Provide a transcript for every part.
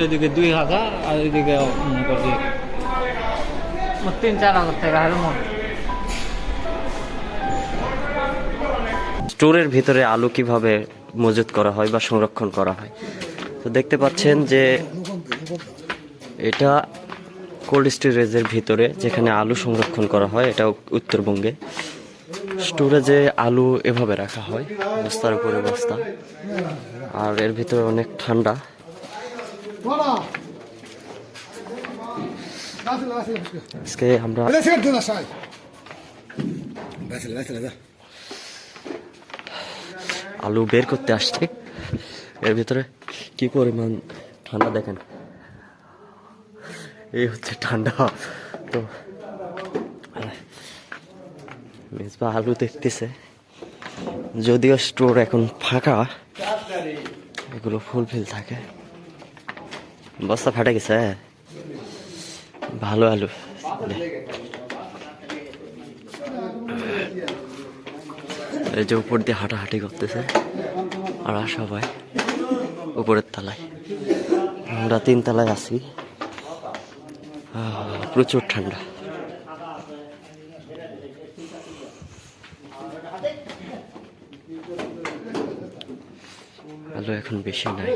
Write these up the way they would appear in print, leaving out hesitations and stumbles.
এদিকে 2000 আর এদিকে মনে করছি 3-4 হাজার টাকা হলে মনে। স্টোরের ভিতরে আলু কিভাবে মজুত করা হয় বা সংরক্ষণ করা হয়, তো দেখতে পাচ্ছেন যে এটা কোল্ড স্টোরেজের ভিতরে যেখানে আলু সংরক্ষণ করা হয়, এটা উত্তরবঙ্গে। স্টোরেজে আলু এভাবে রাখা হয়, বস্তার উপরে বস্তা, আর এর ভিতরে অনেক ঠান্ডা। আজকে আমরা আলু বের করতে আসছি, এর ভিতরে কি পরিমাণ ঠান্ডা দেখেন। এই হচ্ছে ঠান্ডা। তো মেজবা আলু দেখতেছে, যদিও স্টোর এখন ফাঁকা, এগুলো ফুলফিল থাকে। বস্তা ফাটে গেছে, ভালো আলু। এই যে উপর দিয়ে হাঁটাহাঁটি করতেছে আর সবাই উপরের তলায়, আমরা 3 তলায় আছি। প্রচুর ঠান্ডা। আলো এখন বেশি নাই।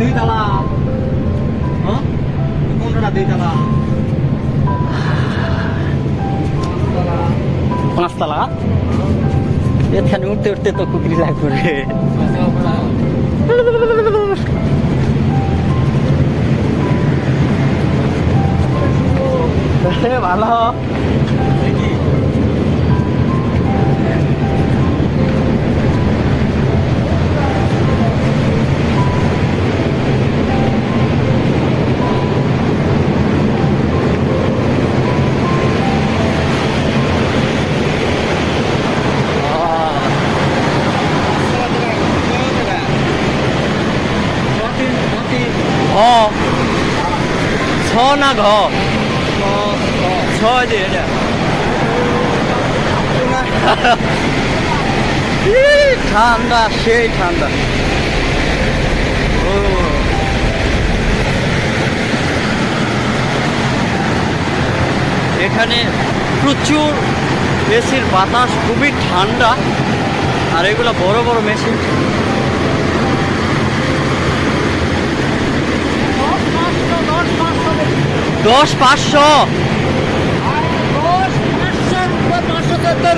দুই তালা, হ্যাঁ কোনটা 2 তালা? 5 তালা। এখানে উঠতে উঠতে তো কুকুরি লাগবে রে। ভালো ছ না ঘ ছয় দিয়ে ঠান্ডা, সেই ঠান্ডা। এখানে প্রচুর এসির বাতাস, খুবই ঠান্ডা। আর এগুলো বড় বড় মেশিন। 10-500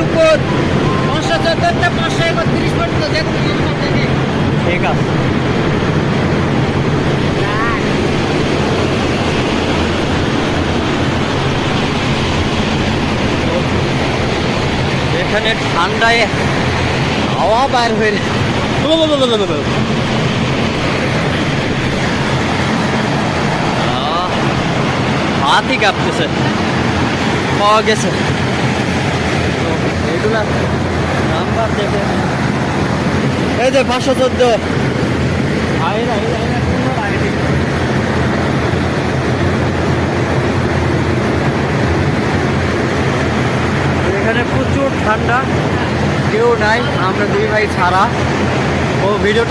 উপর 514-531 পর্যন্ত ঠিক আছে। এখানে ঠান্ডায় হাওয়া বাইর হয়ে হাতই কাঁপতেছে। পাওয়া গেছে এগুলা নাম্বার দেখে, এই যে 514। এখানে প্রচুর ঠান্ডা, কেউ নাই, আমরা 2 ভাই ছাড়া। ও ভিডিও